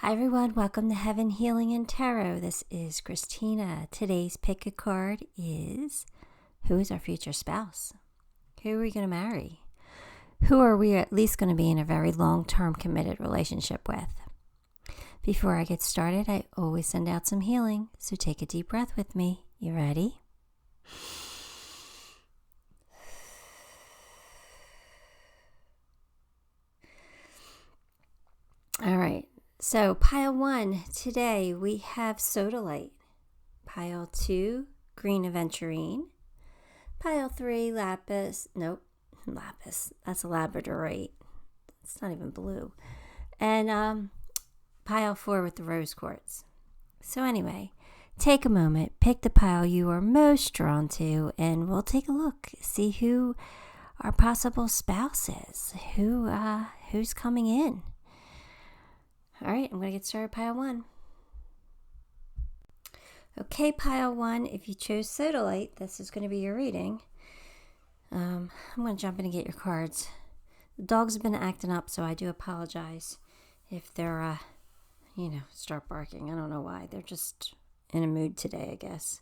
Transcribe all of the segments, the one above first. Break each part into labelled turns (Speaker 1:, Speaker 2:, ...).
Speaker 1: Hi everyone, welcome to Heaven Healing and Tarot. This is Christina. Today's pick a card is, who is our future spouse? Who are we going to marry? Who are we at least going to be in a very long-term committed relationship with? Before I get started, I always send out some healing, so take a deep breath with me. You ready? All right. So pile 1, today we have SODALITE. Pile 2, green aventurine. Pile 3, lapis. Nope, lapis. That's a labradorite. It's not even blue. And pile 4 with the rose quartz. So anyway, take a moment, pick the pile you are most drawn to, and we'll take a look. See who our possible spouse is. Who's coming in. All right, I'm going to get started pile 1. Okay, pile 1, if you chose SODALITE, this is going to be your reading. I'm going to jump in and get your cards. The dogs have been acting up, so I do apologize if they're, start barking. I don't know why. They're just in a mood today, I guess.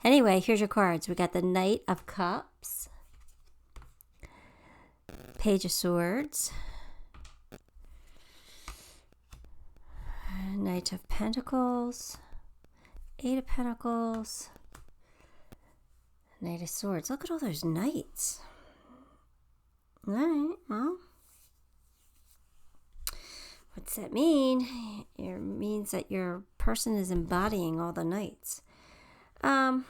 Speaker 1: Anyway, here's your cards. We got the Knight of Cups, Page of Swords, Knight of Pentacles, Eight of Pentacles, Knight of Swords. Look at all those knights. All right, well, what's that mean? It means that your person is embodying all the knights. I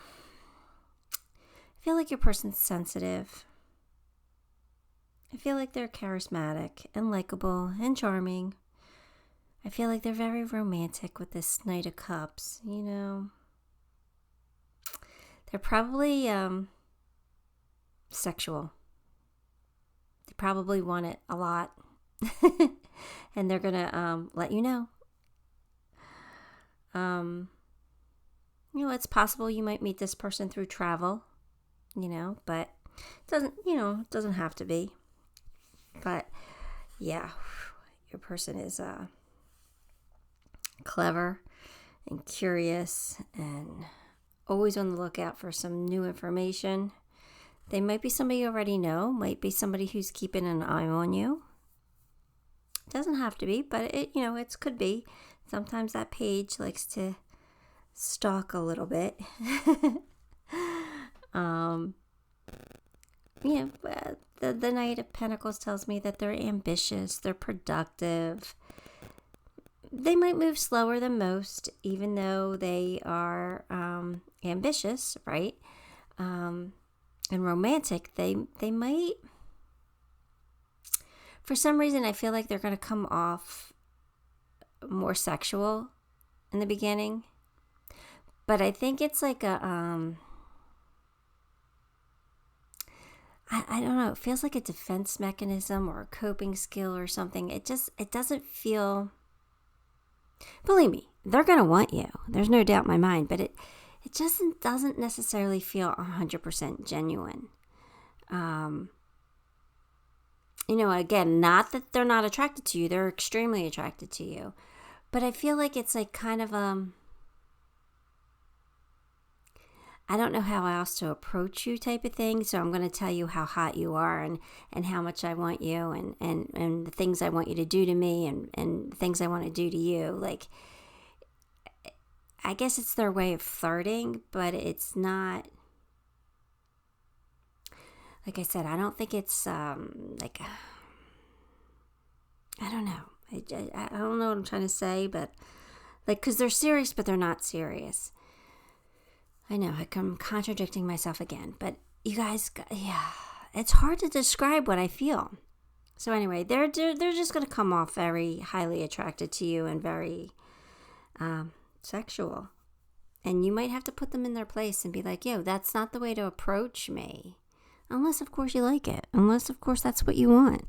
Speaker 1: feel like your person's sensitive. I feel like they're charismatic and likable and charming. I feel like they're very romantic with this Knight of Cups, you know. They're probably sexual. They probably want it a lot. And they're going to let you know. It's possible you might meet this person through travel, but it doesn't have to be. But yeah, your person is clever and curious and always on the lookout for some new information. They might be somebody you already know, might be somebody who's keeping an eye on you. It doesn't have to be, but it could be. Sometimes that page likes to stalk a little bit. The Knight of Pentacles tells me that they're ambitious, they're productive. They might move slower than most, even though they are ambitious, right? And romantic. They might, for some reason, I feel like they're going to come off more sexual in the beginning. But I think it's like a, I don't know, it feels like a defense mechanism or a coping skill or something. It doesn't feel... Believe me, they're going to want you. There's no doubt in my mind, but it just doesn't necessarily feel 100% genuine. Again, not that they're not attracted to you. They're extremely attracted to you. But I feel like it's like kind of, I don't know how else to approach you type of thing. So I'm going to tell you how hot you are and how much I want you and the things I want you to do to me and things I want to do to you. Like, I guess it's their way of flirting, but it's not, like I said, I don't think it's I don't know. I don't know what I'm trying to say, but because they're serious, but they're not serious. I know, I'm contradicting myself again, but you guys, yeah, it's hard to describe what I feel. So anyway, they're just going to come off very highly attracted to you and very sexual. And you might have to put them in their place and be like, yo, that's not the way to approach me. Unless, of course, you like it. Unless, of course, that's what you want.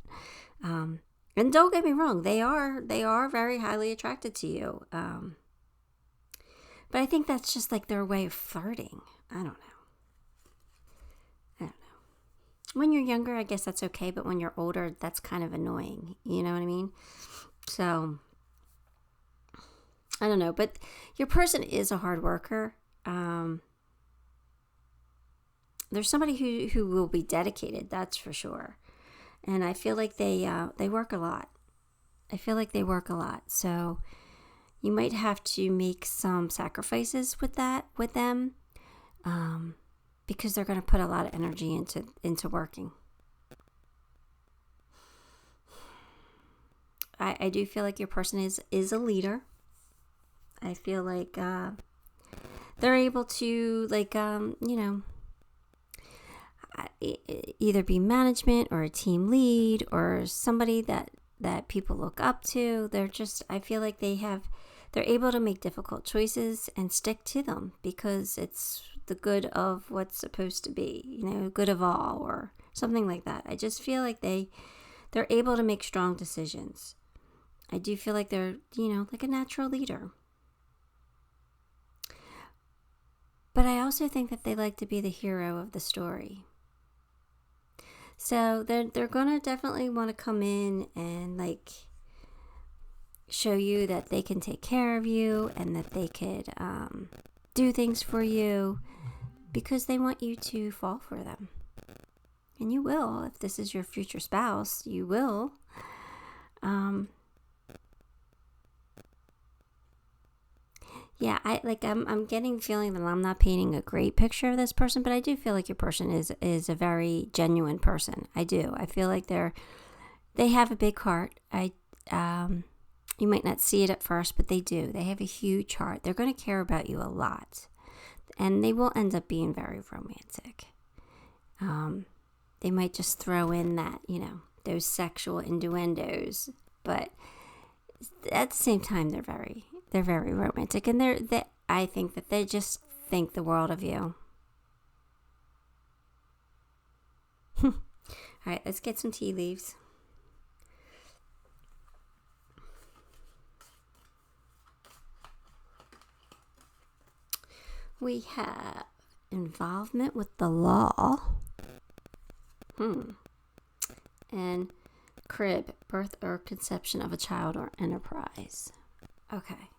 Speaker 1: And don't get me wrong, they are very highly attracted to you. But I think that's just like their way of flirting. I don't know. When you're younger, I guess that's okay. But when you're older, that's kind of annoying. You know what I mean? So I don't know, but your person is a hard worker. There's somebody who will be dedicated, that's for sure. And I feel like they work a lot. I feel like they work a lot. So you might have to make some sacrifices with them, because they're going to put a lot of energy into working. I do feel like your person is a leader. I feel like they're able to, like, either be management or a team lead or somebody that people look up to. I feel like they're able to make difficult choices and stick to them because it's the good of what's supposed to be, good of all or something like that. I just feel like they're able to make strong decisions. I do feel like they're, like a natural leader. But I also think that they like to be the hero of the story. So they're going to definitely want to come in and, like, show you that they can take care of you and that they could do things for you because they want you to fall for them. And you will. If this is your future spouse, you will. Yeah, I'm getting the feeling that I'm not painting a great picture of this person, but I do feel like your person is a very genuine person. I do. I feel like they have a big heart. You might not see it at first, but they do. They have a huge heart. They're going to care about you a lot, and they will end up being very romantic. They might just throw in that, those sexual innuendos, but at the same time, they're very romantic, and I think that they just think the world of you. All right, let's get some tea leaves. We have involvement with the law. And crib, birth or conception of a child or enterprise. Okay.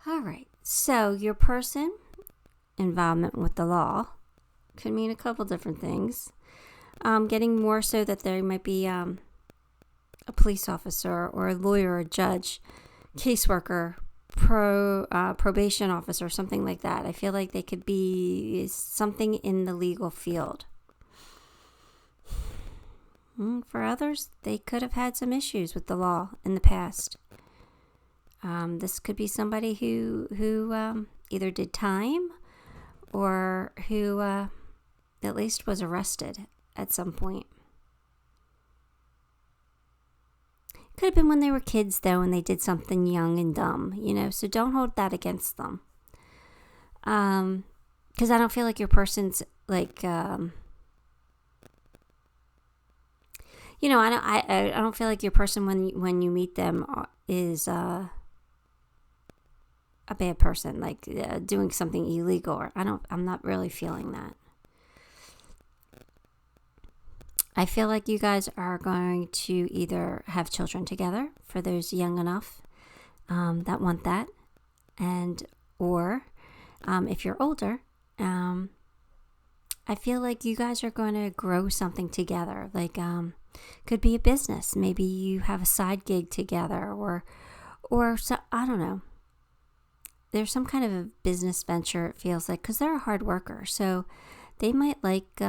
Speaker 1: All right. So your person, involvement with the law, could mean a couple different things. Getting more so that there might be a police officer or a lawyer, a judge, caseworker, probation officer, something like that. I feel like they could be something in the legal field. For others, they could have had some issues with the law in the past. This could be somebody who either did time or who at least was arrested at some point. Could have been when they were kids, though, and they did something young and dumb, so don't hold that against them. Because I don't feel like your person's like, I don't feel like your person when you meet them is a bad person, like doing something illegal. Or I'm not really feeling that. I feel like you guys are going to either have children together for those young enough that want that, or if you're older, I feel like you guys are going to grow something together. Like could be a business. Maybe you have a side gig together, or so, I don't know. There's some kind of a business venture. It feels like, because they're a hard worker, so they might like.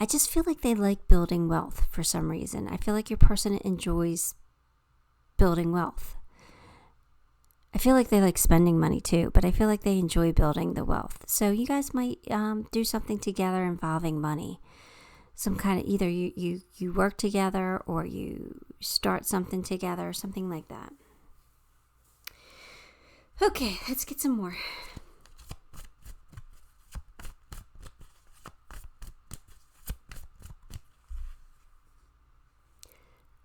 Speaker 1: I just feel like they like building wealth for some reason. I feel like your person enjoys building wealth. I feel like they like spending money too, but I feel like they enjoy building the wealth. So you guys might do something together involving money. Some kind of, either you work together or you start something together, something like that. Okay, let's get some more.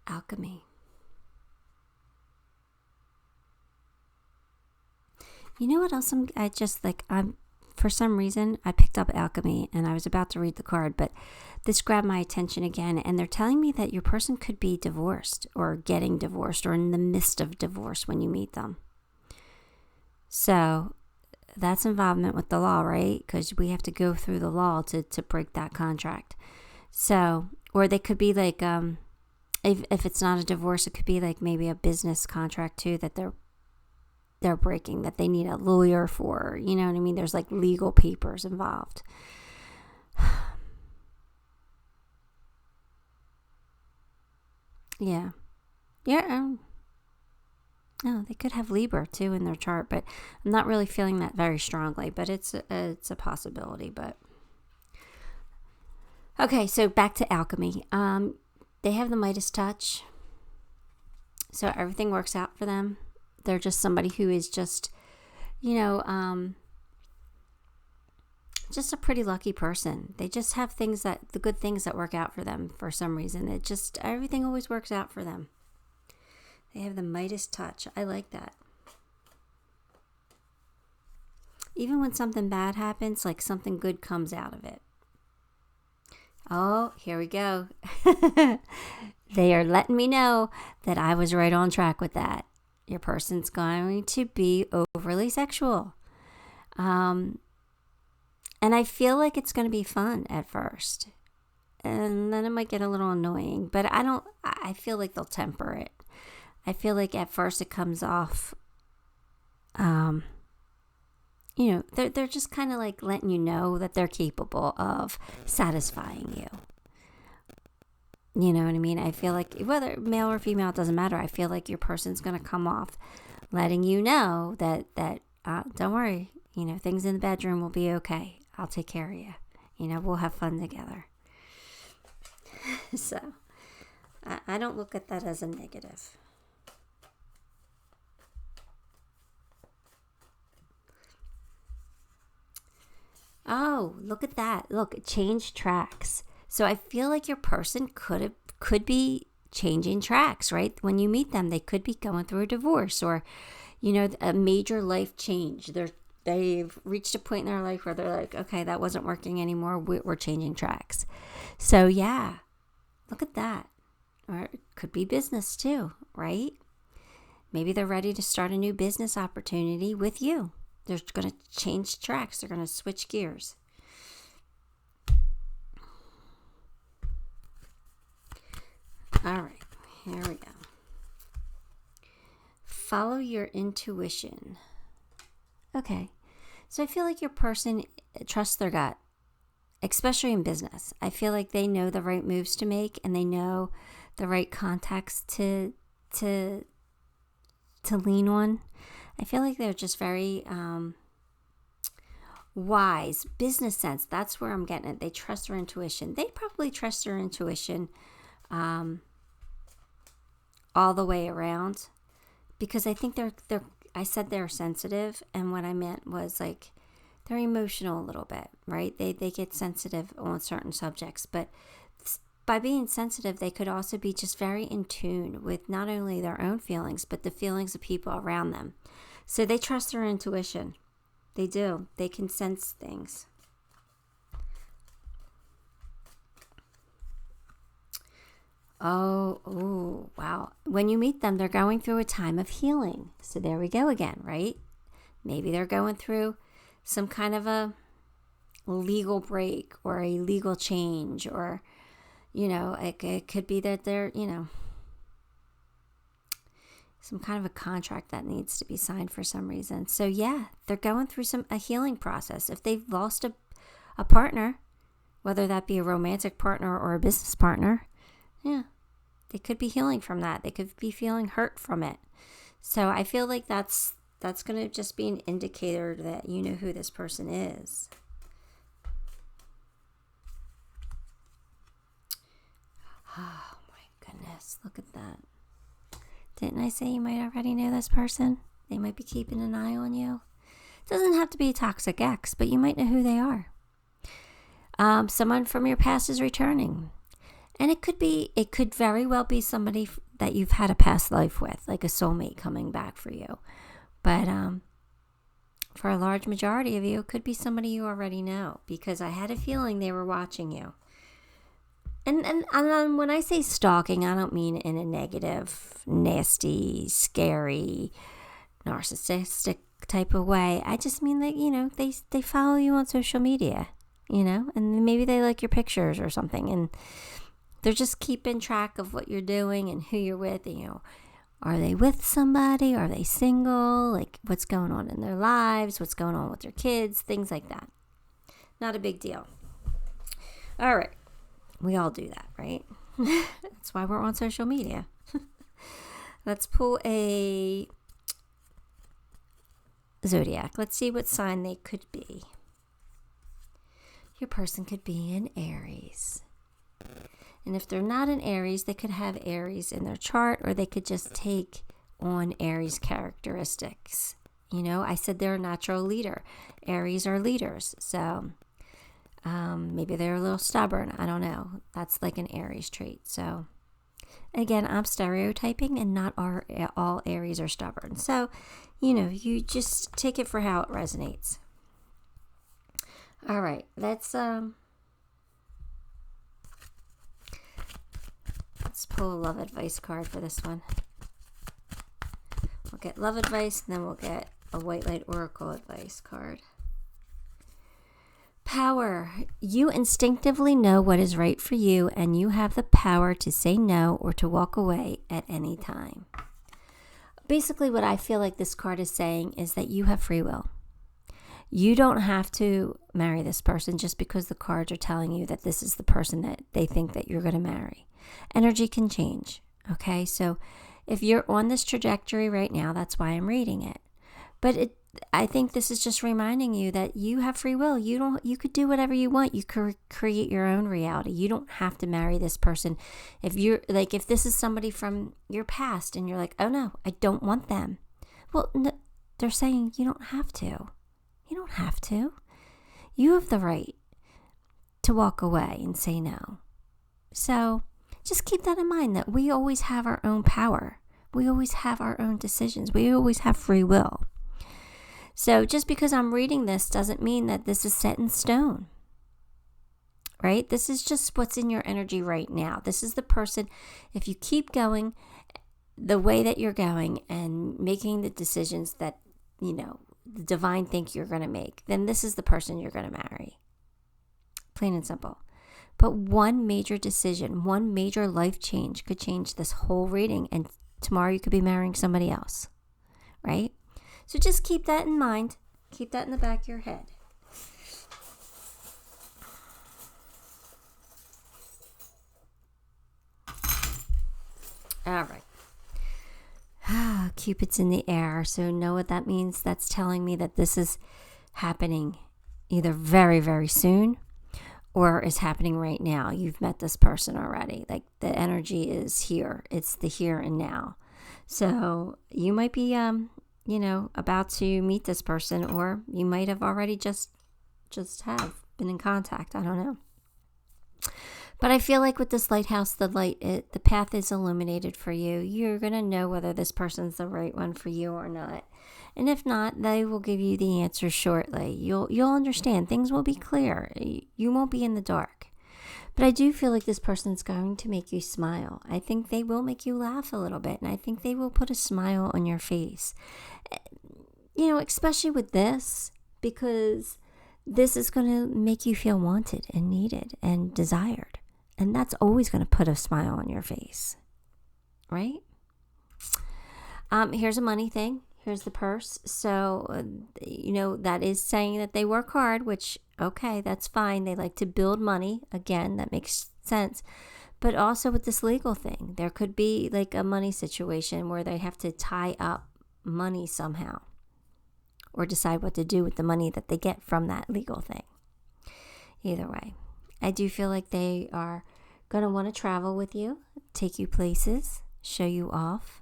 Speaker 1: Alchemy. You know what else for some reason, I picked up alchemy and I was about to read the card, but this grabbed my attention again. And they're telling me that your person could be divorced or getting divorced or in the midst of divorce when you meet them. So that's involvement with the law, right? Because we have to go through the law to break that contract. So, or they could be like, if it's not a divorce, it could be like maybe a business contract too that they're breaking, that they need a lawyer for. You know what I mean? There's like legal papers involved. Yeah. Yeah. No, they could have Libra too in their chart, but I'm not really feeling that very strongly, but it's a possibility. But okay, so back to alchemy. They have the Midas touch, so everything works out for them. They're just somebody who is just, just a pretty lucky person. They just have the good things that work out for them for some reason. Everything always works out for them. They have the Midas touch. I like that. Even when something bad happens, like something good comes out of it. Oh, here we go. They are letting me know that I was right on track with that. Your person's going to be overly sexual. And I feel like it's going to be fun at first. And then it might get a little annoying. But I feel like they'll temper it. I feel like at first it comes off, they're just kind of like letting you know that they're capable of satisfying you. You know what I mean? I feel like whether male or female, it doesn't matter. I feel like your person's going to come off letting you know that don't worry, things in the bedroom will be okay. I'll take care of you. We'll have fun together. So I don't look at that as a negative. Oh, look at that. Look, change tracks. So I feel like your person could be changing tracks, right? When you meet them, they could be going through a divorce or, a major life change. They've reached a point in their life where they're like, okay, that wasn't working anymore. We're changing tracks. So yeah, look at that. Or it could be business too, right? Maybe they're ready to start a new business opportunity with you. They're going to change tracks. They're going to switch gears. All right, here we go. Follow your intuition. Okay, so I feel like your person trusts their gut, especially in business. I feel like they know the right moves to make and they know the right contacts to lean on. I feel like they're just very wise. Business sense, that's where I'm getting it. They trust their intuition. They probably trust their intuition all the way around because I think I said they're sensitive, and what I meant was like they're emotional a little bit, right? They get sensitive on certain subjects, but by being sensitive, they could also be just very in tune with not only their own feelings, but the feelings of people around them. So they trust their intuition. They do. They can sense things. Oh, wow. When you meet them, they're going through a time of healing. So there we go again, right? Maybe they're going through some kind of a legal break or a legal change, or, it could be that they're, some kind of a contract that needs to be signed for some reason. So yeah, they're going through a healing process. If they've lost a partner, whether that be a romantic partner or a business partner, yeah, they could be healing from that. They could be feeling hurt from it. So I feel like that's going to just be an indicator that you know who this person is. Oh my goodness, look at that. Didn't I say you might already know this person? They might be keeping an eye on you. It doesn't have to be a toxic ex, but you might know who they are. Someone from your past is returning. And it could very well be somebody that you've had a past life with, like a soulmate coming back for you. But for a large majority of you, it could be somebody you already know, because I had a feeling they were watching you. And when I say stalking, I don't mean in a negative, nasty, scary, narcissistic type of way. I just mean that, you know, they follow you on social media, you know, and maybe they like your pictures or something, and they're just keeping track of what you're doing and who you're with, and, you know, are they with somebody? Are they single? Like, what's going on in their lives? What's going on with their kids? Things like that. Not a big deal. All right. We all do that, right? That's why we're on social media. Let's pull a zodiac. Let's see what sign they could be. Your person could be in Aries. And if they're not in Aries, they could have Aries in their chart, or they could just take on Aries characteristics. You know, I said they're a natural leader. Aries are leaders. So maybe they're a little stubborn. I don't know. That's like an Aries trait. So again, I'm stereotyping, and not all Aries are stubborn. So, you know, you just take it for how it resonates. All right, let's pull a love advice card for this one. We'll get love advice, and then we'll get a white light oracle advice card. Power. You instinctively know what is right for you, and you have the power to say no or to walk away at any time. Basically, what I feel like this card is saying is that you have free will. You don't have to marry this person just because the cards are telling you that this is the person that they think that you're going to marry. Energy can change, okay? So if you're on this trajectory right now, that's why I'm reading it. But I think this is just reminding you that you have free will. You could do whatever you want. You could create your own reality. You don't have to marry this person. If this is somebody from your past and you're like, oh no, I don't want them. Well, no, they're saying you don't have to. You don't have to. You have the right to walk away and say no. So just keep that in mind, that we always have our own power. We always have our own decisions. We always have free will. So just because I'm reading this doesn't mean that this is set in stone, right? This is just what's in your energy right now. This is the person. If you keep going the way that you're going and making the decisions that, you know, the divine think you're going to make, then this is the person you're going to marry. Plain and simple. But one major decision, one major life change could change this whole reading, and tomorrow you could be marrying somebody else, right? So just keep that in mind. Keep that in the back of your head. All right. Cupid's in the air. So know what that means. That's telling me that this is happening either very, very soon or is happening right now. You've met this person already. Like, the energy is here. It's the here and now. So you might be about to meet this person, or you might have already just have been in contact. I don't know. But I feel like with this lighthouse, the path is illuminated for you. You're going to know whether this person's the right one for you or not. And if not, they will give you the answer shortly. You'll understand. Things will be clear. You won't be in the dark. But I do feel like this person's going to make you smile. I think they will make you laugh a little bit. And I think they will put a smile on your face. You know, especially with this, because this is going to make you feel wanted and needed and desired. And that's always going to put a smile on your face, right? Here's a money thing. Here's the purse. So, that is saying that they work hard, which, okay, that's fine. They like to build money. Again, that makes sense. But also with this legal thing, there could be like a money situation where they have to tie up money somehow, or decide what to do with the money that they get from that legal thing. Either way, I do feel like they are going to want to travel with you, take you places, show you off.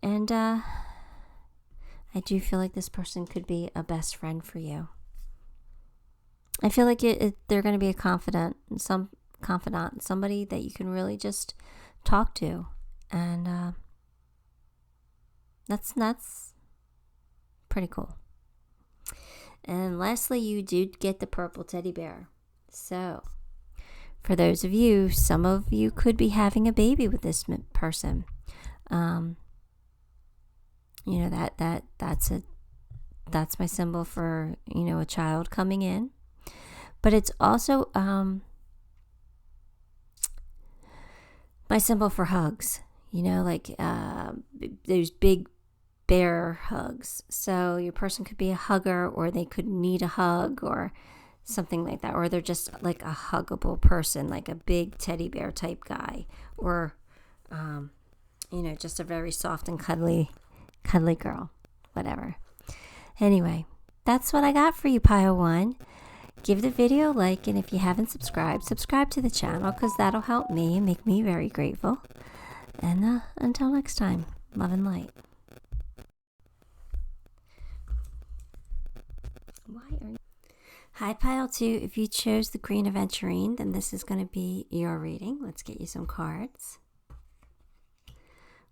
Speaker 1: And I do feel like this person could be a best friend for you. I feel like they're going to be a confidant, somebody that you can really just talk to. And that's Pretty cool. And lastly, you do get the purple teddy bear. So, for those of you, some of you could be having a baby with this person. That's my symbol for, a child coming in. But it's also my symbol for hugs. Those big bear hugs. So your person could be a hugger, or they could need a hug, or something like that. Or they're just like a huggable person, like a big teddy bear type guy, or just a very soft and cuddly girl, whatever. Anyway, that's what I got for you, Pile 1. Give the video a like, and if you haven't subscribed to the channel, because that'll help me and make me very grateful. And until next time, love and light. Hi, Pile 2. If you chose the Green Aventurine, then this is going to be your reading. Let's get you some cards.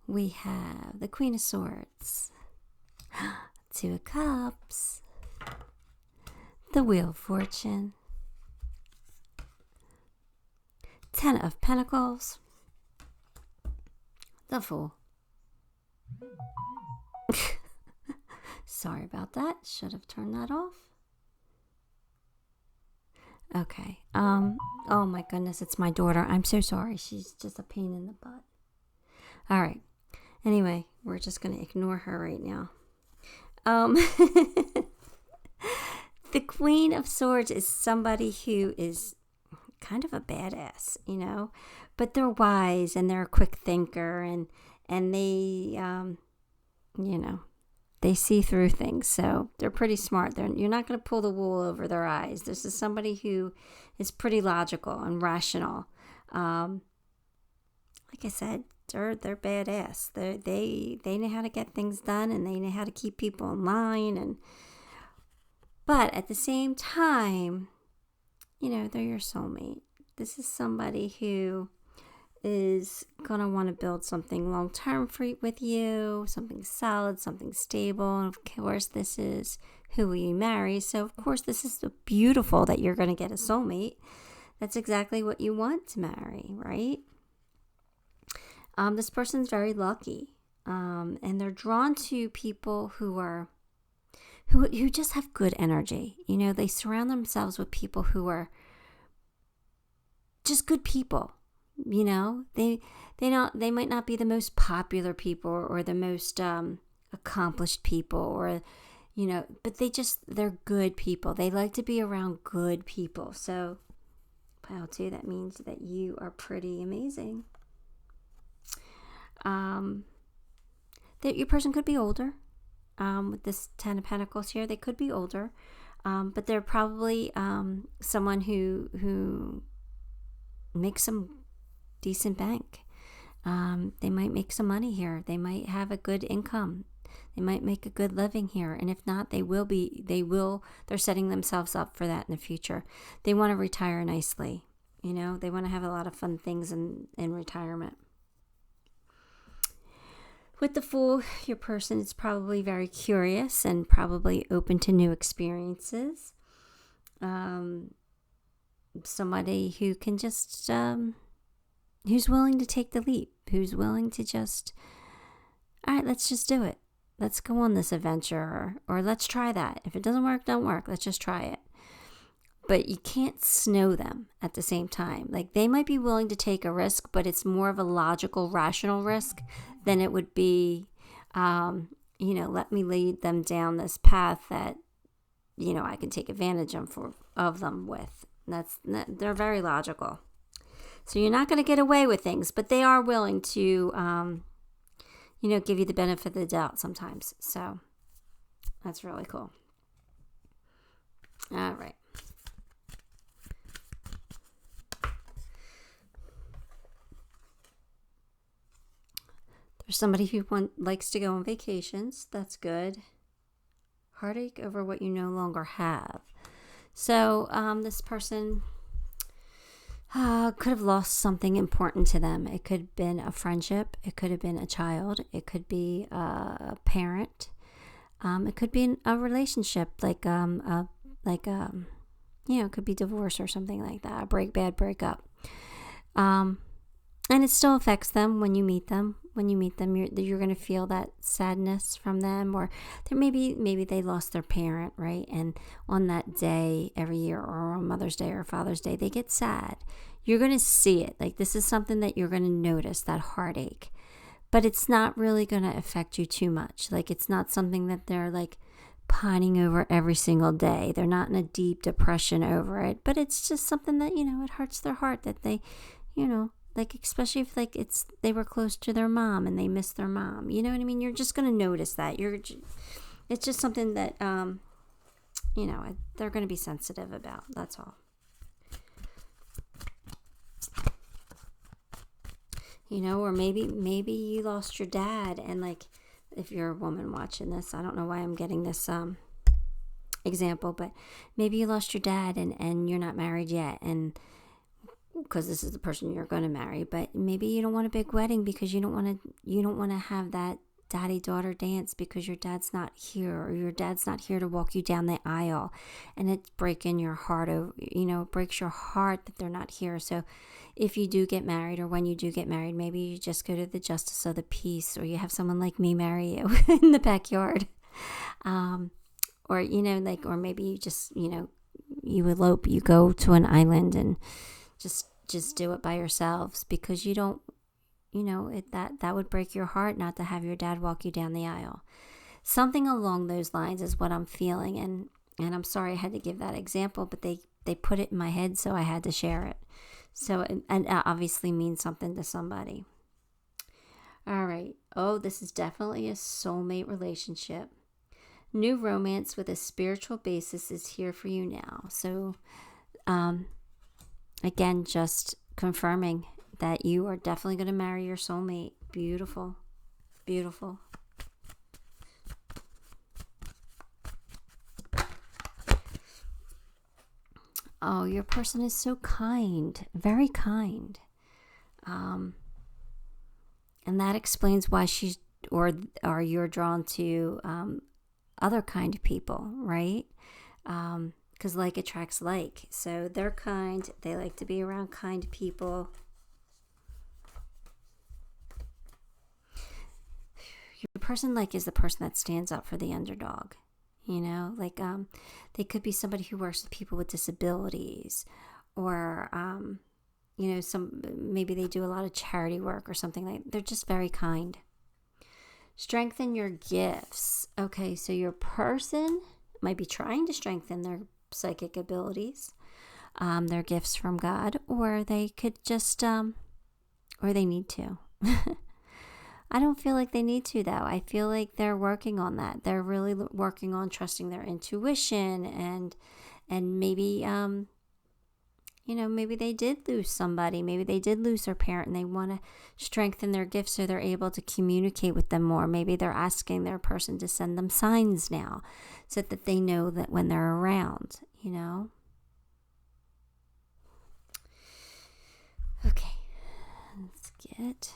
Speaker 1: We have the Queen of Swords, Two of Cups, the Wheel of Fortune, Ten of Pentacles, the Fool. Sorry about that. Should have turned that off. Okay. Oh my goodness, it's my daughter. I'm so sorry. She's just a pain in the butt. All right. Anyway, we're just going to ignore her right now. The Queen of Swords is somebody who is kind of a badass, but they're wise and they're a quick thinker, and they, they see through things. So they're pretty smart. You're not going to pull the wool over their eyes. This is somebody who is pretty logical and rational. Like I said, they're badass. They know how to get things done, and they know how to keep people in line. But at the same time, they're your soulmate. This is somebody who is going to want to build something long-term with you, something solid, something stable. And of course, this is who we marry. So, of course, this is beautiful that you're going to get a soulmate. That's exactly what you want to marry, right? This person's very lucky, and they're drawn to people who just have good energy. They surround themselves with people who are just good people. They might not be the most popular people or the most accomplished people, or but they're good people. They like to be around good people. So, Pile 2, that means that you are pretty amazing. That your person could be older. With this Ten of Pentacles here, they could be older, but they're probably someone who makes some decent bank. They might make some money here. They might have a good income. They might make a good living here, and if not, they're setting themselves up for that in the future. They want to retire nicely. They want to have a lot of fun things in retirement. With the Fool, your person is probably very curious and probably open to new experiences. Somebody who can just, who's willing to take the leap, who's willing to just, all right, let's just do it. Let's go on this adventure, or let's try that. If it doesn't work, don't work. Let's just try it. But you can't snow them at the same time. Like, they might be willing to take a risk, but it's more of a logical, rational risk than it would be, let me lead them down this path that, I can take advantage of them with. They're very logical. So you're not going to get away with things, but they are willing to, give you the benefit of the doubt sometimes. So that's really cool. All right. There's somebody who likes to go on vacations. That's good. Heartache over what you no longer have. So this person could have lost something important to them. It could have been a friendship. It could have been a child. It could be a parent. It could be a relationship, it could be divorce or something like that, a bad breakup. And it still affects them when you meet them. When you meet them, you're going to feel that sadness from them, or maybe they lost their parent, right? And on that day every year, or on Mother's Day or Father's Day, they get sad. You're going to see it. Like, this is something that you're going to notice, that heartache. But it's not really going to affect you too much. Like, it's not something that they're like pining over every single day. They're not in a deep depression over it. But it's just something that, it hurts their heart that they, like, especially if like they were close to their mom and they miss their mom. You know what I mean? You're just going to notice that. It's just something that, they're going to be sensitive about. That's all. Or maybe you lost your dad, and like, if you're a woman watching this, I don't know why I'm getting this example, but maybe you lost your dad and you're not married yet, and because this is the person you're going to marry, but maybe you don't want a big wedding because you don't want to have that daddy-daughter dance because your dad's not here, or your dad's not here to walk you down the aisle, and it's breaking your heart. It breaks your heart that they're not here. So if you do get married, or when you do get married, maybe you just go to the justice of the peace, or you have someone like me marry you in the backyard, or or maybe you just you elope, you go to an island and just do it by yourselves, because you don't, that would break your heart not to have your dad walk you down the aisle. Something along those lines is what I'm feeling, and I'm sorry I had to give that example, but they put it in my head, so I had to share it. So, and it obviously means something to somebody. All right. Oh, this is definitely a soulmate relationship. New romance with a spiritual basis is here for you now. So, again, just confirming that you are definitely going to marry your soulmate. Beautiful. Beautiful. Oh, your person is so kind, very kind. And that explains why or you're drawn to other kind of people, right? Because like attracts like. So they're kind. They like to be around kind people. Your person is the person that stands up for the underdog. They could be somebody who works with people with disabilities, or maybe they do a lot of charity work or something like that. They're just very kind. Strengthen your gifts. Okay, so your person might be trying to strengthen their psychic abilities, their gifts from God, or they could just, or they need to. I don't feel like they need to, though. I feel like they're working on that. They're really working on trusting their intuition, and maybe, maybe they did lose somebody. Maybe they did lose their parent, and they want to strengthen their gifts so they're able to communicate with them more. Maybe they're asking their person to send them signs now, so that they know that when they're around, Okay, let's get...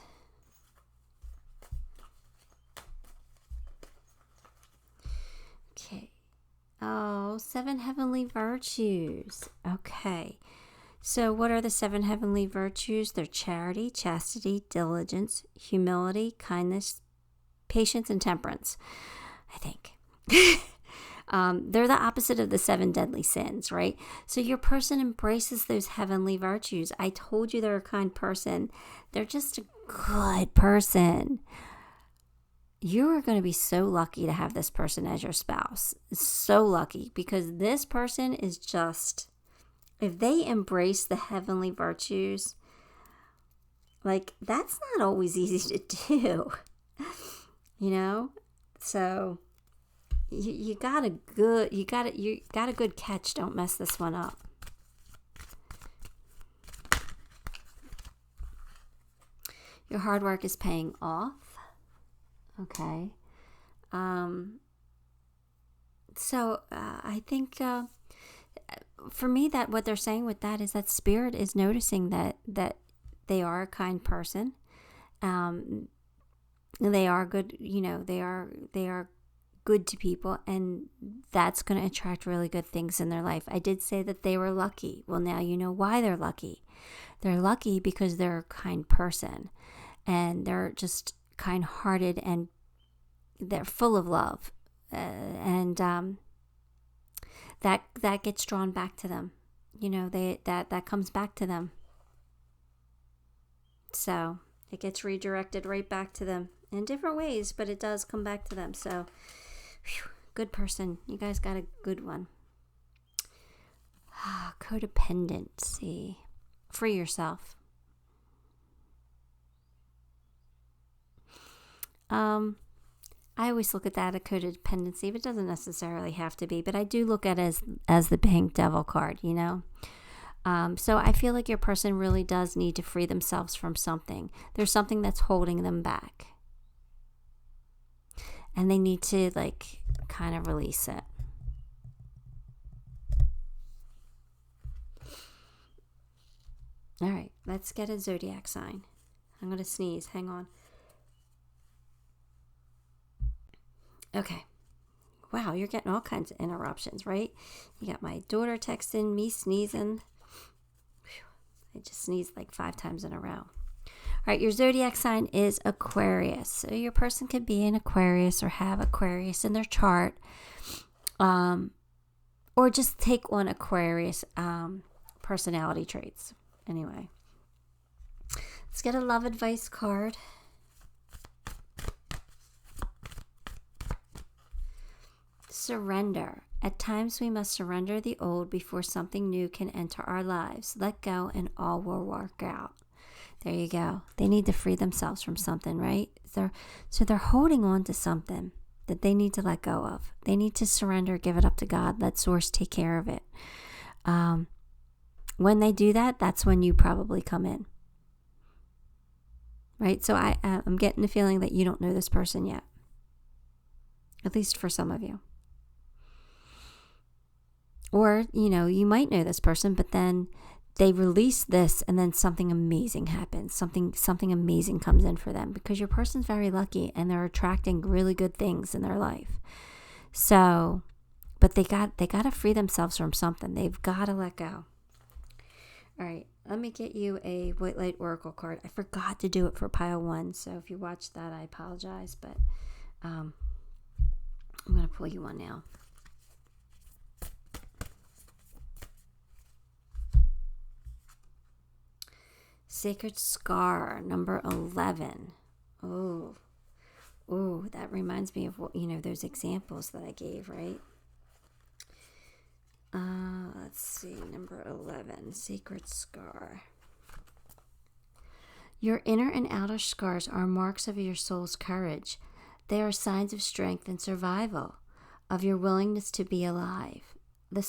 Speaker 1: Oh, 7 heavenly virtues. Okay. So what are the 7 heavenly virtues? They're charity, chastity, diligence, humility, kindness, patience, and temperance, I think. They're the opposite of the 7 deadly sins, right? So your person embraces those heavenly virtues. I told you they're a kind person. They're just a good person. You are going to be so lucky to have this person as your spouse. So lucky, because this person is just, if they embrace the heavenly virtues, that's not always easy to do, So you got a good catch. Don't mess this one up. Your hard work is paying off. Okay. I think for me, that what they're saying with that is that spirit is noticing that they are a kind person. They are good. They are good good to people, and that's going to attract really good things in their life. I did say that they were lucky. Well, now you know why they're lucky. They're lucky because they're a kind person, and they're just kind-hearted, and they're full of love, and that gets drawn back to them. You know, that comes back to them. So it gets redirected right back to them in different ways, but it does come back to them. So, good person. You guys got a good one. Codependency. Free yourself. I always look at that, a codependency, but it doesn't necessarily have to be. But I do look at it as the pink devil card, you know. So I feel like your person really does need to free themselves from something. There's something that's holding them back. And they need to, like, kind of release it. All right, let's get a zodiac sign. I'm going to sneeze. Hang on. Okay. Wow, you're getting all kinds of interruptions, right? You got my daughter texting, me sneezing. I just sneezed like 5 times in a row. All right, your zodiac sign is Aquarius. So your person could be an Aquarius or have Aquarius in their chart. Or just take on Aquarius personality traits. Anyway, let's get a love advice card. Surrender. At times we must surrender the old before something new can enter our lives. Let go and all will work out. There you go. They need to free themselves from something, right? So they're holding on to something that they need to let go of. They need to surrender, give it up to God. Let Source take care of it. When they do that, that's when you probably come in. Right? So I'm getting the feeling that you don't know this person yet. At least for some of you. Or, you know, you might know this person, but then they release this and then something amazing happens. Something amazing comes in for them because your person's very lucky and they're attracting really good things in their life. So, but they got to free themselves from something. They've got to let go. All right, let me get you a White Light Oracle card. I forgot to do it for pile 1, so if you watched that, I apologize, but I'm going to pull you one now. Sacred Scar, number 11. Oh, that reminds me of what, you know, those examples that I gave, right? Let's see, number 11, Sacred Scar. Your inner and outer scars are marks of your soul's courage. They are signs of strength and survival, of your willingness to be alive. The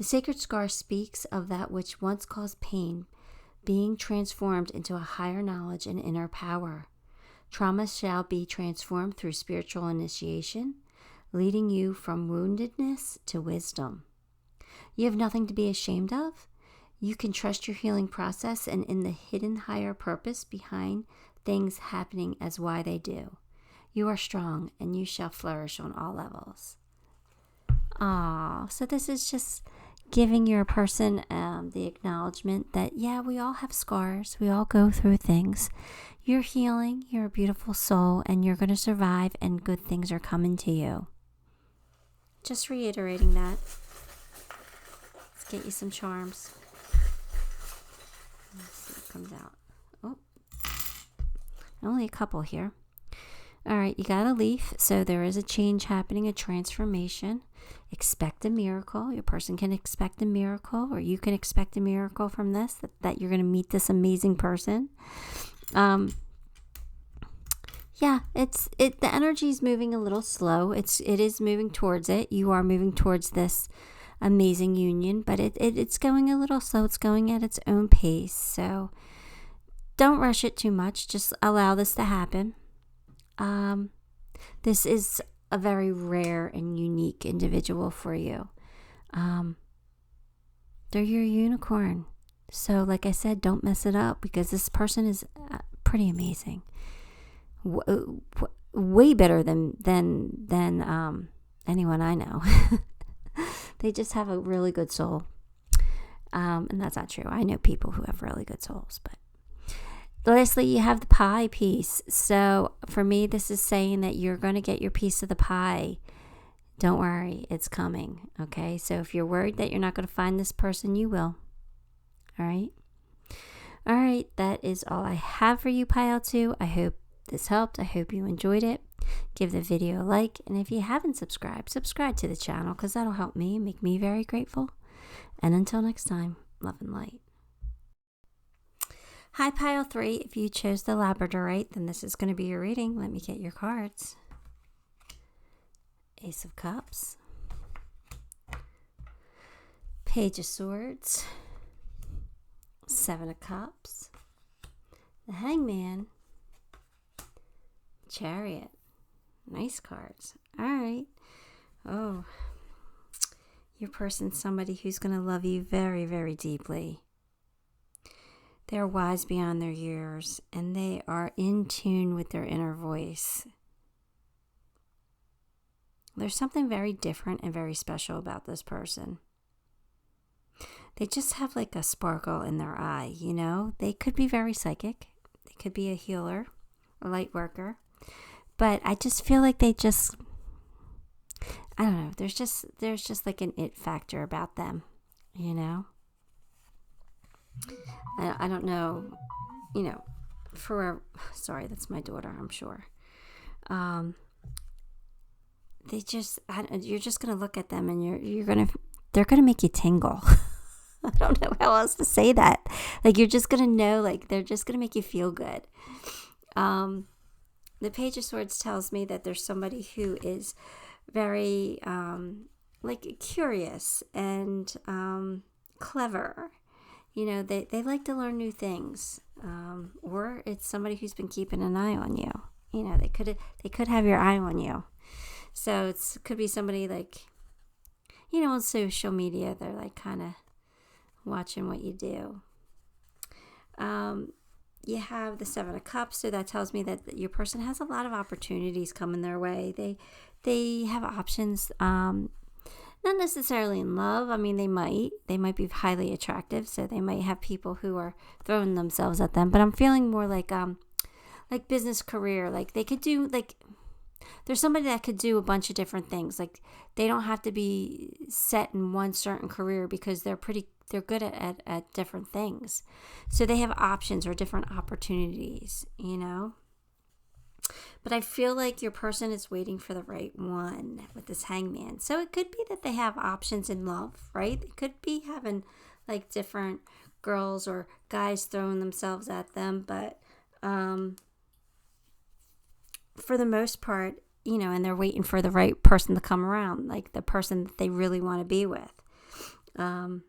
Speaker 1: sacred scar speaks of that which once caused pain, being transformed into a higher knowledge and inner power. Trauma shall be transformed through spiritual initiation, leading you from woundedness to wisdom. You have nothing to be ashamed of. You can trust your healing process and in the hidden higher purpose behind things happening as why they do. You are strong and you shall flourish on all levels. So this is just giving your person the acknowledgement that, yeah, we all have scars. We all go through things. You're healing. You're a beautiful soul and you're going to survive and good things are coming to you. Just reiterating that. Let's get you some charms. Let's see what comes out. Oh, only a couple here. All right, you got a leaf. So there is a change happening, a transformation. Expect a miracle. Your person can expect a miracle, or you can expect a miracle from this, that you're going to meet this amazing person. Yeah, the energy is moving a little slow. It is moving towards it. You are moving towards this amazing union, but it's going a little slow. It's going at its own pace. So don't rush it too much. Just allow this to happen. This is a very rare and unique individual for you. They're your unicorn. So like I said, don't mess it up because this person is pretty amazing. way better than anyone I know. They just have a really good soul. And that's not true. I know people who have really good souls. But lastly, you have the pie piece. So for me, this is saying that you're going to get your piece of the pie. Don't worry, it's coming. Okay, so if you're worried that you're not going to find this person, you will. All right. All right, that is all I have for you, Pile 2. I hope this helped. I hope you enjoyed it. Give the video a like. And if you haven't subscribed, subscribe to the channel because that'll help me and make me very grateful. And until next time, love and light. Hi, Pile 3. If you chose the Labradorite, then this is going to be your reading. Let me get your cards. Ace of Cups. Page of Swords. 7 of Cups. The Hangman. Chariot. Nice cards. All right. Oh, your person's somebody who's going to love you very, very deeply. They're wise beyond their years, and they are in tune with their inner voice. There's something very different and very special about this person. They just have like a sparkle in their eye, you know? They could be very psychic. They could be a healer, a light worker. But I just feel like I don't know. There's just like an it factor about them, you know? I don't know, you know, sorry, that's my daughter, I'm sure. You're just going to look at them and they're going to make you tingle. I don't know how else to say that. Like, you're just going to know, like, they're just going to make you feel good. The Page of Swords tells me that there's somebody who is very, like, curious and clever. You know, they like to learn new things. Or it's somebody who's been keeping an eye on you. You know, they could have your eye on you. So it could be somebody like, you know, on social media, they're like kind of watching what you do. You have the 7 of Cups, so that tells me that your person has a lot of opportunities coming their way. They have options, not necessarily in love. I mean, they might be highly attractive, so they might have people who are throwing themselves at them. But I'm feeling more like business career. Like they could do there's somebody that could do a bunch of different things. Like they don't have to be set in one certain career because they're good at different things. So they have options or different opportunities, you know. But I feel like your person is waiting for the right one with this Hangman. So it could be that they have options in love, right? They could be having like different girls or guys throwing themselves at them. But for the most part, you know, and they're waiting for the right person to come around, like the person that they really want to be with. Yeah,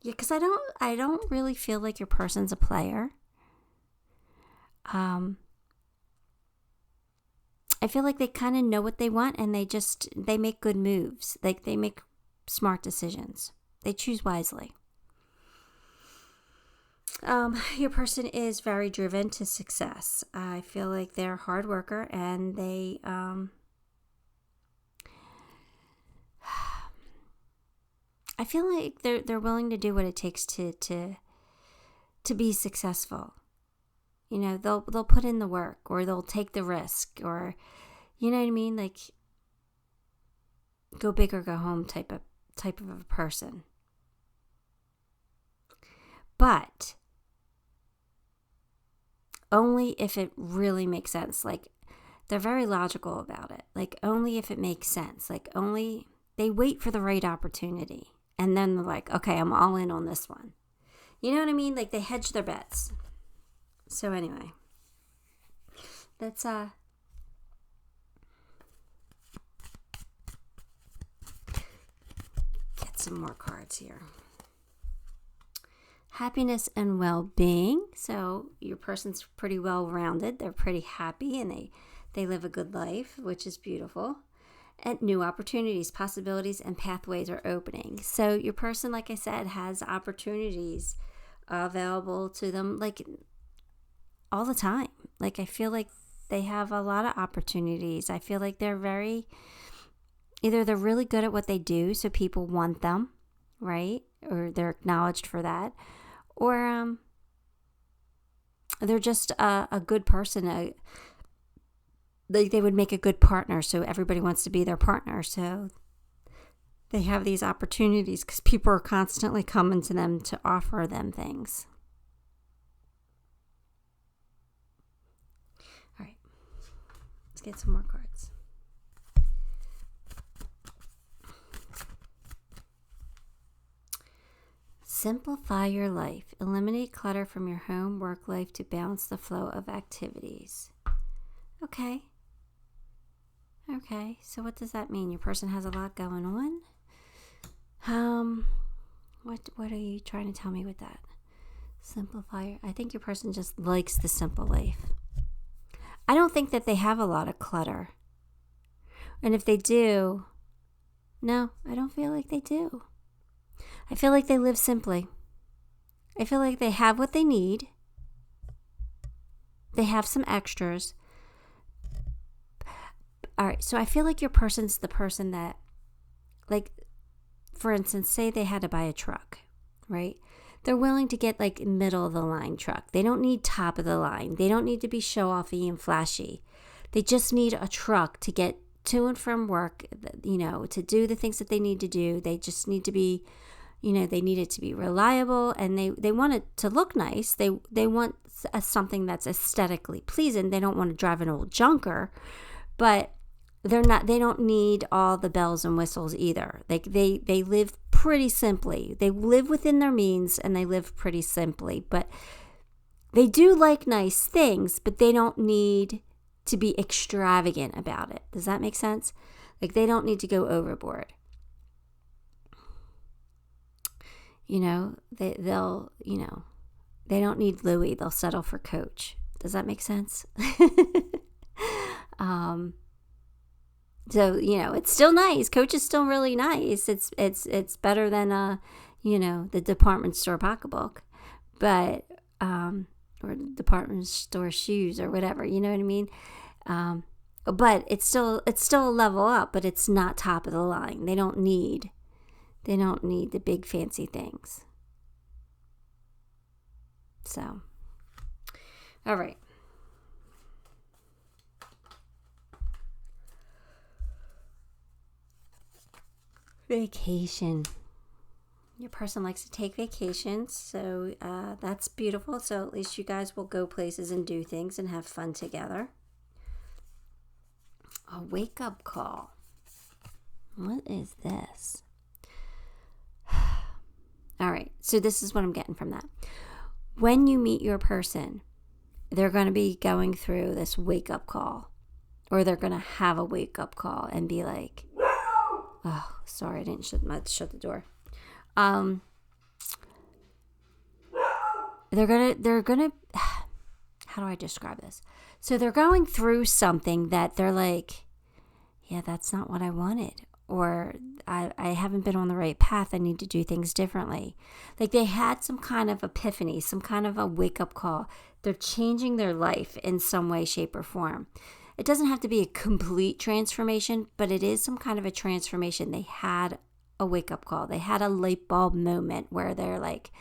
Speaker 1: because I don't really feel like your person's a player. I feel like they kind of know what they want and they make good moves. Like they make smart decisions. They choose wisely. Your person is very driven to success. I feel like they're a hard worker and they I feel like they're willing to do what it takes to be successful. You know, they'll put in the work or they'll take the risk or, you know what I mean? Like go big or go home type of a person. But only if it really makes sense. Like they're very logical about it. Like only if it makes sense. Like only they wait for the right opportunity. And then they're like, okay, I'm all in on this one. You know what I mean? Like they hedge their bets. So anyway, let's get some more cards here. Happiness and well-being. So your person's pretty well-rounded. They're pretty happy and they live a good life, which is beautiful. And new opportunities, possibilities, and pathways are opening. So your person, like I said, has opportunities available to them like all the time. Like I feel like They have a lot of opportunities. I feel like either they're really good at what they do, so people want them, right? Or they're acknowledged for that. Or they're just a good person. They would make a good partner, so everybody wants to be their partner. So they have these opportunities because people are constantly coming to them to offer them things. All right, let's get some more cards. Simplify your life. Eliminate clutter from your home, work life to balance the flow of activities. Okay. So what does that mean? Your person has a lot going on? What are you trying to tell me with that? Simplify. I think your person just likes the simple life. I don't think that they have a lot of clutter. And if they do, no, I don't feel like they do. I feel like they live simply. I feel like they have what they need. They have some extras. All right, so I feel like your person's the person that, like, for instance, say they had to buy a truck, right? They're willing to get like middle of the line truck. They don't need top of the line. They don't need to be show-offy and flashy. They just need a truck to get to and from work, to do the things that they need to do. They just need to be, they need it to be reliable, and they want it to look nice. They want something that's aesthetically pleasing. They don't want to drive an old junker, but they don't need all the bells and whistles either. They live pretty simply. They live within their means, and they live pretty simply, but they do like nice things, but they don't need to be extravagant about it. Does that make sense? Like, they don't need to go overboard. They don't need Louis. They'll settle for Coach. Does that make sense? So, it's still nice. Coach is still really nice. It's better than, the department store pocketbook, but, or department store shoes or whatever, you know what I mean? But it's still a level up, but it's not top of the line. They don't need the big fancy things. So, all right. Vacation. Your person likes to take vacations, so that's beautiful. So at least you guys will go places and do things and have fun together. A wake-up call. What is this? All right, so this is what I'm getting from that. When you meet your person, they're going to be going through this wake-up call, or they're going to have a wake-up call and be like, oh, sorry, I didn't shut the door. They're gonna, how do I describe this? So they're going through something that they're like, yeah, that's not what I wanted. Or I haven't been on the right path. I need to do things differently. Like, they had some kind of epiphany, some kind of a wake-up call. They're changing their life in some way, shape, or form. It doesn't have to be a complete transformation, but it is some kind of a transformation. They had a wake-up call. They had a light bulb moment where they're like,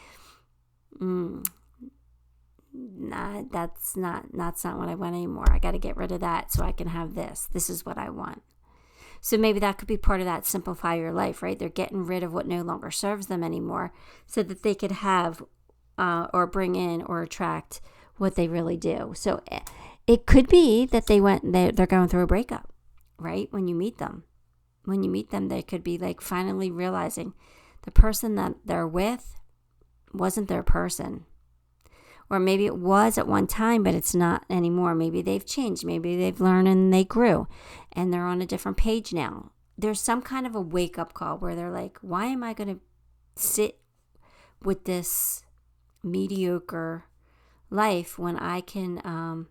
Speaker 1: nah, that's not what I want anymore. I got to get rid of that so I can have this. This is what I want. So maybe that could be part of that simplify your life, right? They're getting rid of what no longer serves them anymore so that they could have or bring in or attract what they really do. So it could be that they're going through a breakup, right? When you meet them, they could be like finally realizing the person that they're with wasn't their person. Or maybe it was at one time, but it's not anymore. Maybe they've changed. Maybe they've learned and they grew and they're on a different page now. There's some kind of a wake-up call where they're like, why am I going to sit with this mediocre life when I can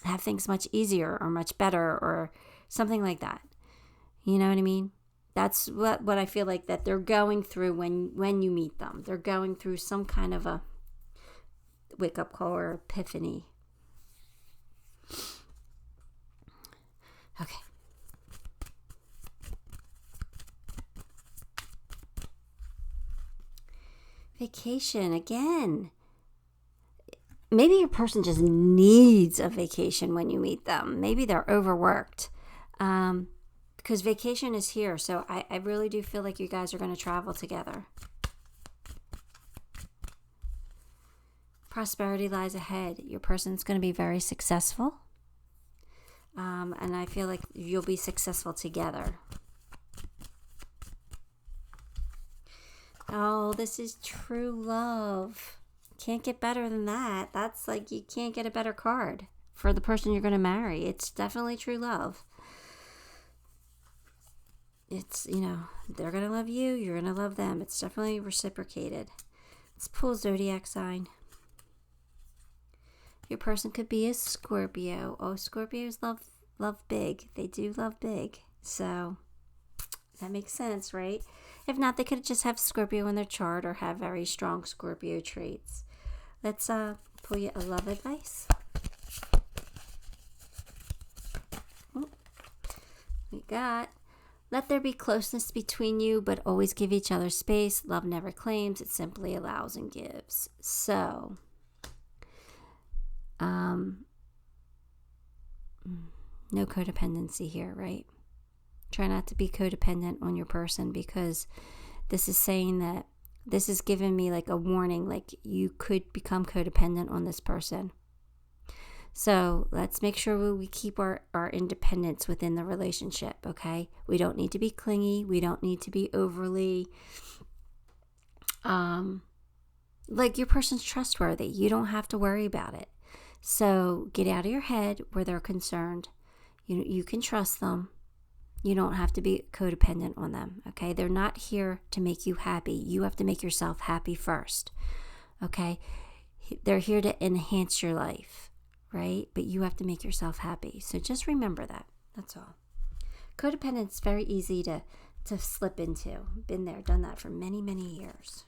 Speaker 1: have things much easier or much better or something like that? You know what I mean? That's what I feel like that they're going through when you meet them. They're going through some kind of a wake-up call or epiphany. Vacation again. Maybe your person just needs a vacation when you meet them. Maybe they're overworked. Because vacation is here. So I really do feel like you guys are going to travel together. Prosperity lies ahead. Your person's going to be very successful. And I feel like you'll be successful together. Oh, this is true love. Can't get better than that. That's like, you can't get a better card for the person you're going to marry. It's definitely true love. It's, they're going to love you. You're going to love them. It's definitely reciprocated. Let's pull zodiac sign. Your person could be a Scorpio. Oh, Scorpios love big. They do love big. So that makes sense, right? If not, they could just have Scorpio in their chart or have very strong Scorpio traits. Let's pull you a love advice. We got, let there be closeness between you, but always give each other space. Love never claims. It simply allows and gives. So, no codependency here, right? Try not to be codependent on your person, because this is saying that this is giving me like a warning, like you could become codependent on this person. So let's make sure we keep our independence within the relationship, okay? We don't need to be clingy. We don't need to be overly, like your person's trustworthy. You don't have to worry about it. So get out of your head where they're concerned. You can trust them. You don't have to be codependent on them, okay? They're not here to make you happy. You have to make yourself happy first, okay? They're here to enhance your life, right? But you have to make yourself happy. So just remember that. That's all. Codependence is very easy to slip into. Been there, done that for many, many years.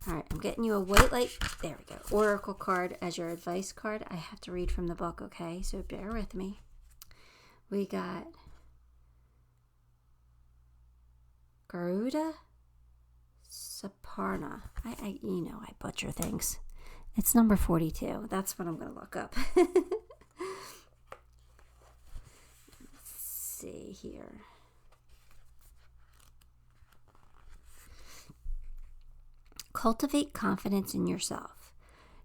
Speaker 1: All right, I'm getting you a white light. There we go. Oracle card as your advice card. I have to read from the book, okay? So bear with me. We got Garuda Saparna. I butcher things. It's number 42. That's what I'm going to look up. Let's see here. Cultivate confidence in yourself.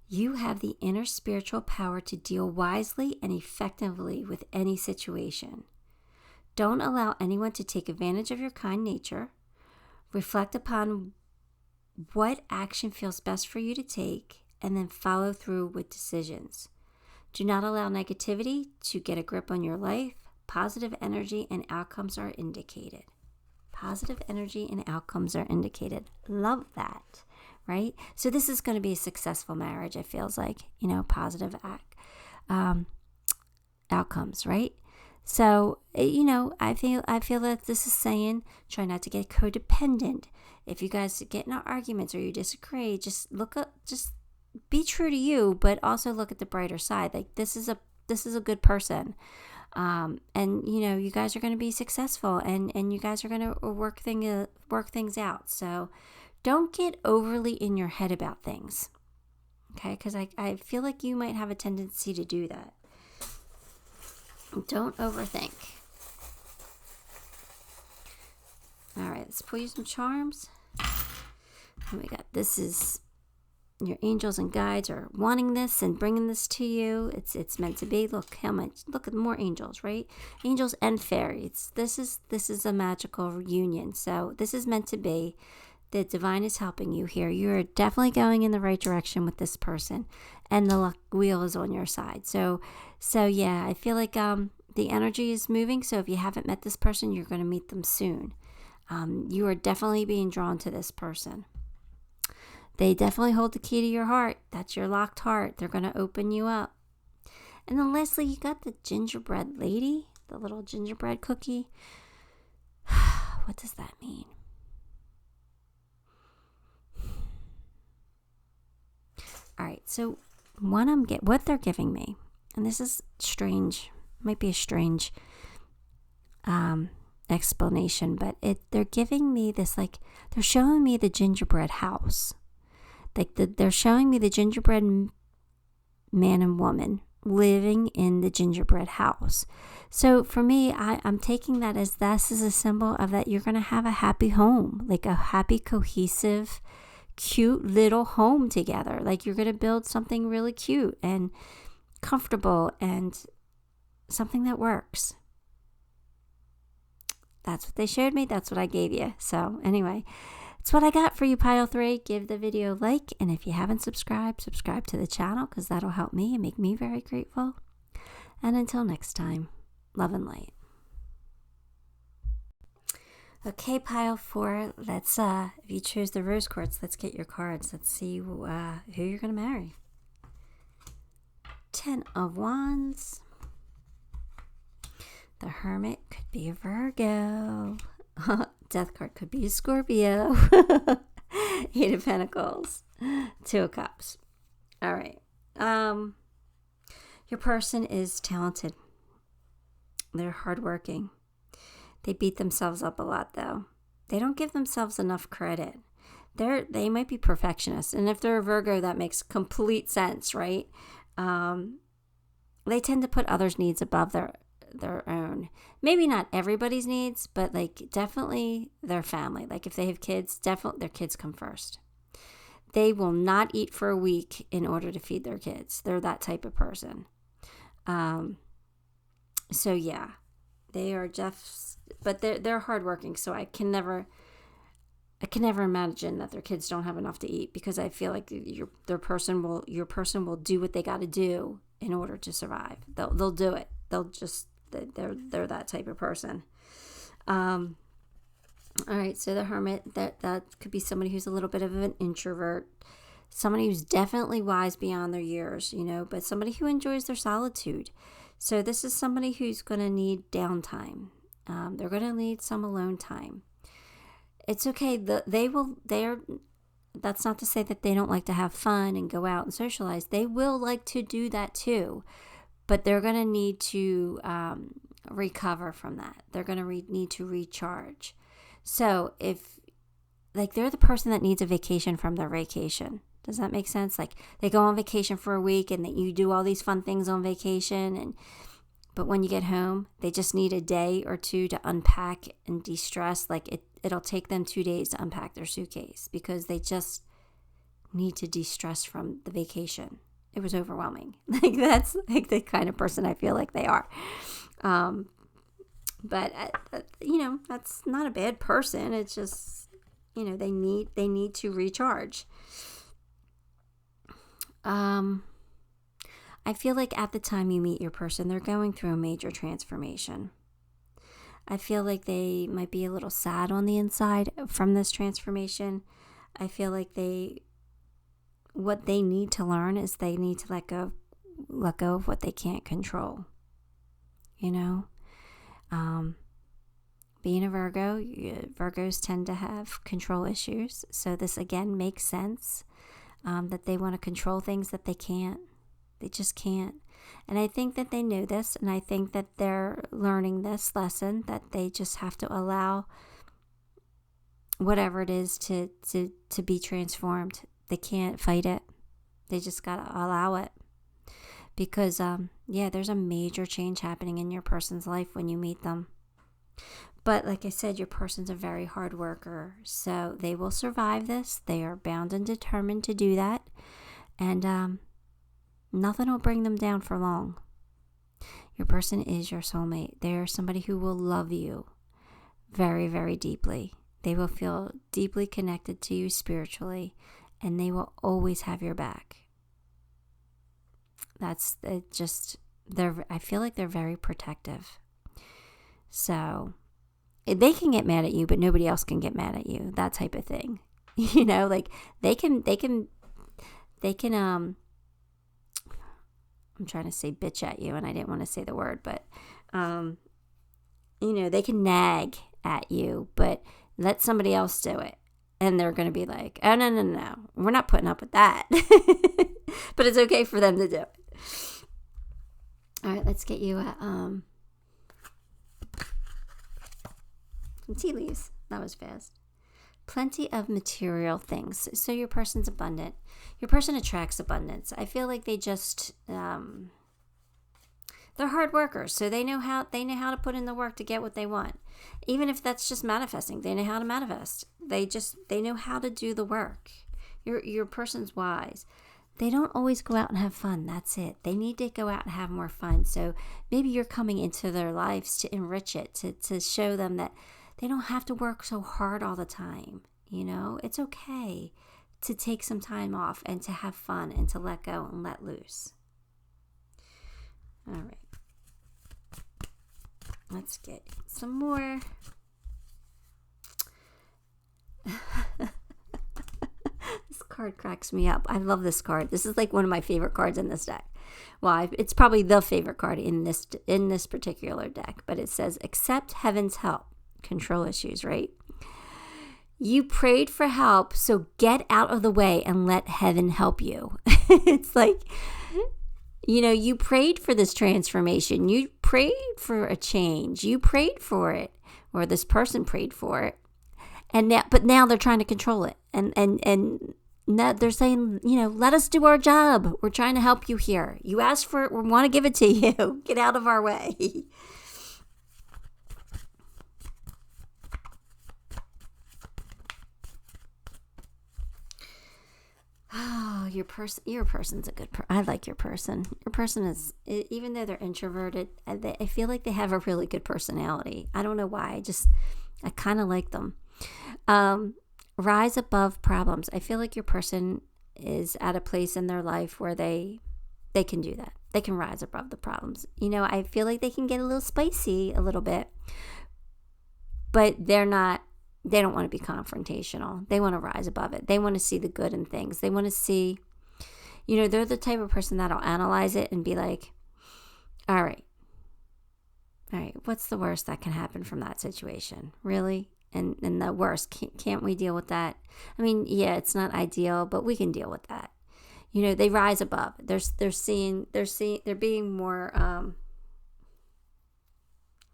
Speaker 1: You have the inner spiritual power to deal wisely and effectively with any situation. Don't allow anyone to take advantage of your kind nature. Reflect upon what action feels best for you to take, and then follow through with decisions. Do not allow negativity to get a grip on your life. Positive energy and outcomes are indicated. Positive energy and outcomes are indicated. Love that, right? So this is going to be a successful marriage, it feels like, positive outcomes, right? So, I feel that this is saying try not to get codependent. If you guys get in arguments or you disagree, just be true to you, but also look at the brighter side. Like this is a good person. And you guys are going to be successful, and you guys are going to work things out. So don't get overly in your head about things, okay? Because I feel like you might have a tendency to do that. Don't overthink. All right, let's pull you some charms. Oh my God, this is your angels and guides are wanting this and bringing this to you. It's meant to be. Look how much. Look at more angels, right? Angels and fairies. This is a magical union. So this is meant to be. The divine is helping you here. You're definitely going in the right direction with this person, and the luck wheel is on your side. So yeah, I feel like the energy is moving. So if you haven't met this person, you're going to meet them soon. You are definitely being drawn to this person. They definitely hold the key to your heart. That's your locked heart. They're going to open you up. And then lastly, you got the gingerbread lady, the little gingerbread cookie. What does that mean? All right, so what they're giving me, and this is strange, might be a strange explanation, but they're giving me this, like, they're showing me the gingerbread house. Like they're showing me the gingerbread man and woman living in the gingerbread house. So for me, I'm taking that as this is a symbol of that you're going to have a happy home, like a happy, cohesive, cute little home together. Like you're going to build something really cute and comfortable and something that works. That's what they showed me. That's what I gave you. So anyway, it's what I got for you, Pile 3. Give the video a like. And if you haven't subscribed, subscribe to the channel because that'll help me and make me very grateful. And until next time, love and light. Okay, Pile 4. Let's, if you choose the rose quartz, let's get your cards. Let's see who you're going to marry. 10 of Wands. The Hermit could be a Virgo. Death card could be a Scorpio. 8 of Pentacles. 2 of Cups. All right. Your person is talented. They're hardworking. They beat themselves up a lot, though. They don't give themselves enough credit. They might be perfectionists. And if they're a Virgo, that makes complete sense, right? They tend to put others' needs above their own. Maybe not everybody's needs, but like definitely their family. Like if they have kids, definitely their kids come first. They will not eat for a week in order to feed their kids. They're that type of person. So yeah, they are just, but they're hardworking. So I can never imagine that their kids don't have enough to eat, because I feel like your person will do what they got to do in order to survive. They'll do it. They're that type of person. All right, so the Hermit, that could be somebody who's a little bit of an introvert, somebody who's definitely wise beyond their years, but somebody who enjoys their solitude. So this is somebody who's going to need downtime. They're going to need some alone time. It's okay. That's not to say that they don't like to have fun and go out and socialize. They will like to do that too. But they're going to need to recover from that. They're going to need to recharge. So if, like, they're the person that needs a vacation from their vacation. Does that make sense? Like, they go on vacation for a week and you do all these fun things on vacation. But when you get home, they just need a day or two to unpack and de-stress. Like, it'll take them 2 days to unpack their suitcase because they just need to de-stress from the vacation. It was overwhelming. Like, that's like the kind of person I feel like they are. But that's not a bad person. It's just, they need to recharge. I feel like at the time you meet your person, they're going through a major transformation. I feel like they might be a little sad on the inside from this transformation. I feel like what they need to learn is they need to let go of what they can't control. Being a Virgo, Virgos tend to have control issues. So this again makes sense, that they want to control things that they can't. They just can't. And I think that they know this, and I think that they're learning this lesson, that they just have to allow whatever it is to be transformed. They can't fight it. They just got to allow it. Because, there's a major change happening in your person's life when you meet them. But like I said, your person's a very hard worker. So they will survive this. They are bound and determined to do that. And nothing will bring them down for long. Your person is your soulmate. They are somebody who will love you very, very deeply. They will feel deeply connected to you spiritually. And they will always have your back. That's just, I feel like they're very protective. So they can get mad at you, but nobody else can get mad at you. That type of thing. Like they can, I'm trying to say bitch at you, and I didn't want to say the word, but, they can nag at you, but let somebody else do it. And they're going to be like, oh, no, we're not putting up with that. But it's okay for them to do it. All right, let's get you a Tea leaves. That was fast. Plenty of material things. So your person's abundant. Your person attracts abundance. I feel like they just they're hard workers, so they know how to put in the work to get what they want. Even if that's just manifesting, they know how to manifest. They know how to do the work. Your person's wise. They don't always go out and have fun. That's it. They need to go out and have more fun. So maybe you're coming into their lives to enrich it, to show them that they don't have to work so hard all the time. It's okay to take some time off and to have fun and to let go and let loose. All right. Let's get some more. This card cracks me up. I love this card. This is like one of my favorite cards in this deck. Well, it's probably the favorite card in this particular deck, but it says, accept heaven's help. Control issues, right? You prayed for help, so get out of the way and let heaven help you. It's like, you prayed for this transformation. You prayed for a change. You prayed for it, or this person prayed for it. But now they're trying to control it. And now they're saying, let us do our job. We're trying to help you here. You asked for it. We want to give it to you. Get out of our way. Oh, your person's a good person. I like your person. Your person is, even though they're introverted, I feel like they have a really good personality. I don't know why. I kind of like them. Rise above problems. I feel like your person is at a place in their life where they can do that. They can rise above the problems. I feel like they can get a little spicy a little bit, but they don't want to be confrontational. They want to rise above it. They want to see the good in things. They want to see, they're the type of person that'll analyze it and be like, all right, what's the worst that can happen from that situation? Really? And the worst, can't we deal with that? I mean, yeah, it's not ideal, but we can deal with that. They rise above. They're being more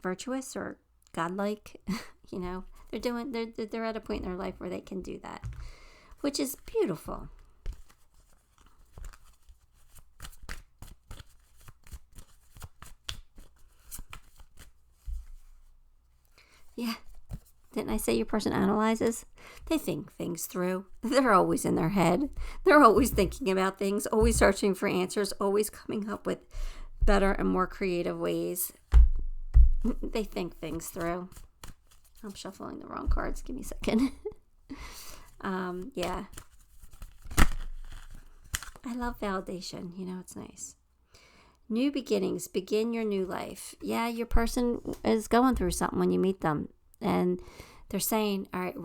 Speaker 1: virtuous or godlike. They're at a point in their life where they can do that, which is beautiful. Yeah. Didn't I say your person analyzes? They think things through. They're always in their head. They're always thinking about things, always searching for answers, always coming up with better and more creative ways. They think things through. I'm shuffling the wrong cards. Give me a second. Yeah. I love validation. It's nice. New beginnings. Begin your new life. Yeah, your person is going through something when you meet them. And they're saying, all right,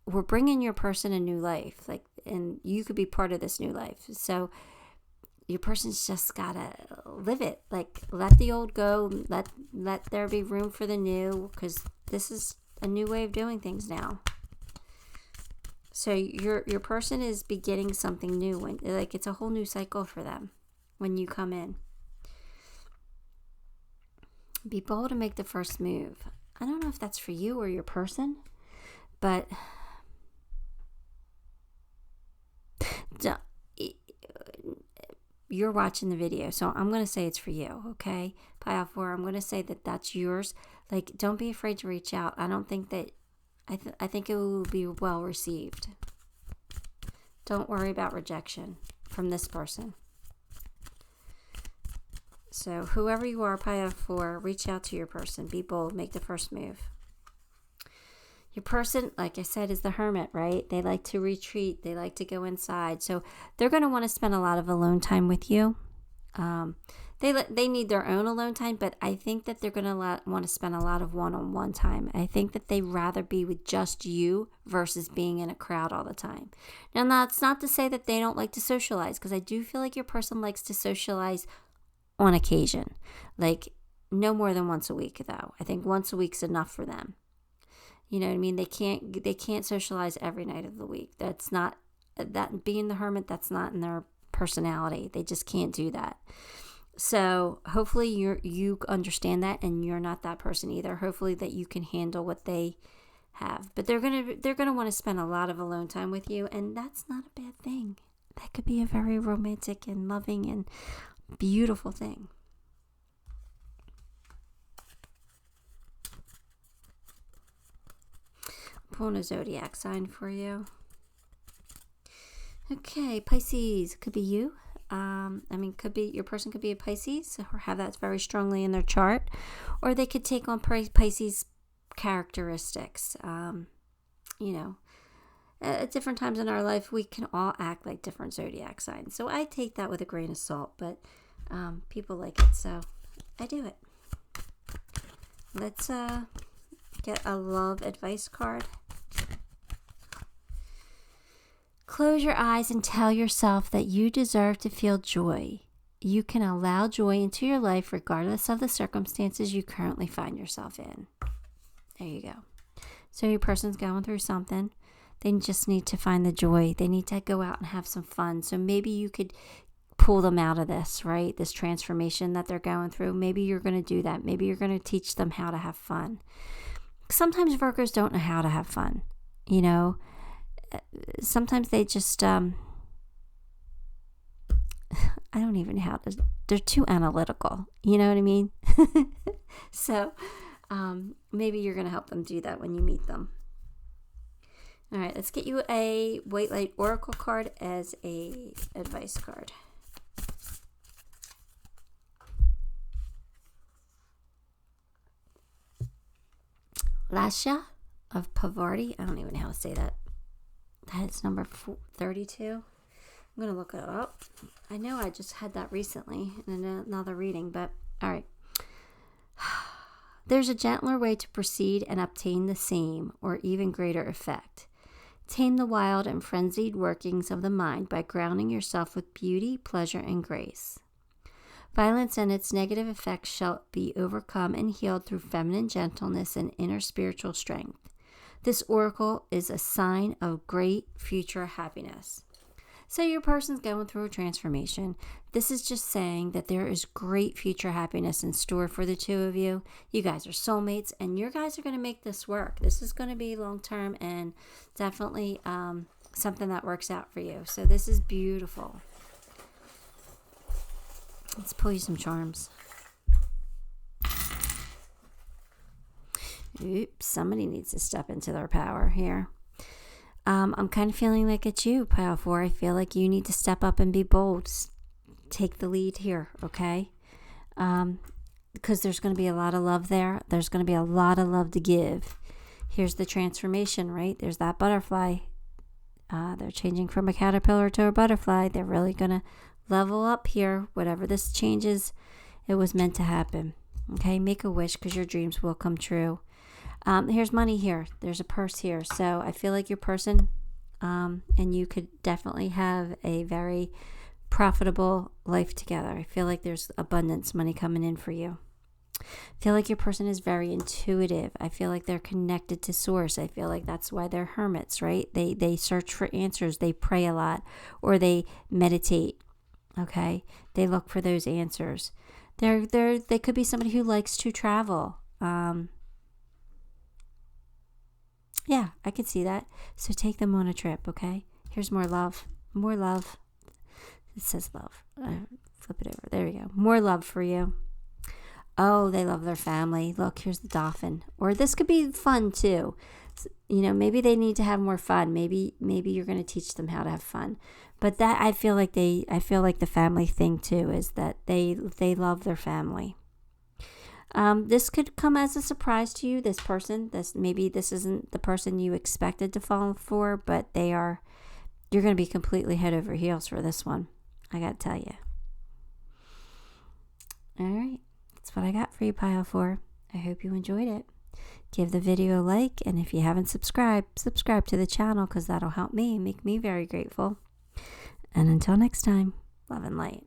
Speaker 1: we're bringing your person a new life. And you could be part of this new life. So your person's just got to live it. Let the old go. Let there be room for the new, because this is a new way of doing things now. So your person is beginning something new. When it's a whole new cycle for them when you come in. Be bold and make the first move. I don't know if that's for you or your person, but you're watching the video, so I'm going to say it's for you, okay? Pile 4, I'm going to say that that's yours. Don't be afraid to reach out. I don't think that, I think it will be well received. Don't worry about rejection from this person. So whoever you are, Pile 4, reach out to your person. Be bold. Make the first move. Your person, like I said, is the hermit, right? They like to retreat. They like to go inside. So they're going to want to spend a lot of alone time with you. They need their own alone time, but I think that they're going to want to spend a lot of one-on-one time. I think that they'd rather be with just you versus being in a crowd all the time. Now, that's not to say that they don't like to socialize, because I do feel like your person likes to socialize on occasion. No more than once a week, though. I think once a week's enough for them. You know what I mean? They can't socialize every night of the week. That's not, that being the hermit, that's not in their personality. They just can't do that. So hopefully you understand that, and you're not that person either. Hopefully that you can handle what they have. But they're gonna want to spend a lot of alone time with you, and that's not a bad thing. That could be a very romantic and loving and beautiful thing. I'm pulling a zodiac sign for you. Okay, Pisces, could be you. Could be your person could be a Pisces or have that very strongly in their chart, or they could take on Pisces characteristics. At different times in our life, we can all act like different zodiac signs. So I take that with a grain of salt, but people like it, so I do it. Let's get a love advice card. Close your eyes and tell yourself that you deserve to feel joy. You can allow joy into your life regardless of the circumstances you currently find yourself in. There you go. So your person's going through something. They just need to find the joy. They need to go out and have some fun. So maybe you could pull them out of this, right? This transformation that they're going through. Maybe you're going to do that. Maybe you're going to teach them how to have fun. Sometimes Virgos don't know how to have fun. Sometimes they just, I don't even know how to, they're too analytical. You know what I mean? So maybe you're going to help them do that when you meet them. All right, let's get you a White Light Oracle card as a advice card. Lasha of Pavarti. I don't even know how to say that. That's number 32. I'm going to look it up. I know I just had that recently in another reading, but all right. There's a gentler way to proceed and obtain the same or even greater effect. Tame the wild and frenzied workings of the mind by grounding yourself with beauty, pleasure, and grace. Violence and its negative effects shall be overcome and healed through feminine gentleness and inner spiritual strength. This oracle is a sign of great future happiness. So your person's going through a transformation. This is just saying that there is great future happiness in store for the two of you. You guys are soulmates, and your guys are going to make this work. This is going to be long-term and definitely something that works out for you. So this is beautiful. Let's pull you some charms. Oops, somebody needs to step into their power here. I'm kind of feeling like it's you, Pile 4. I feel like you need to step up and be bold. Take the lead here, okay? Because there's going to be a lot of love there. There's going to be a lot of love to give. Here's the transformation, right? There's that butterfly. They're changing from a caterpillar to a butterfly. They're really going to level up here. Whatever this changes, it was meant to happen. Okay, make a wish because your dreams will come true. Here's money here. There's a purse here. So I feel like your person and you could definitely have a very profitable life together. I feel like there's abundance money coming in for you. I feel like your person is very intuitive. I feel like they're connected to source. I feel like that's why they're hermits, right? They search for answers. They pray a lot or they meditate. Okay? They look for those answers. They could be somebody who likes to travel. Yeah, I could see that. So take them on a trip, okay? Here's more love. More love. It says love. Flip it over. There we go. More love for you. Oh, they love their family. Look, here's the dolphin. Or this could be fun too. Maybe they need to have more fun. Maybe you're going to teach them how to have fun. But that I feel like the family thing too is that they love their family. This could come as a surprise to you. This person, maybe this isn't the person you expected to fall for, but you're going to be completely head over heels for this one. I got to tell you. All right. That's what I got for you, Pile 4. I hope you enjoyed it. Give the video a like, and if you haven't subscribed, subscribe to the channel because that'll help me and make me very grateful. And until next time, love and light.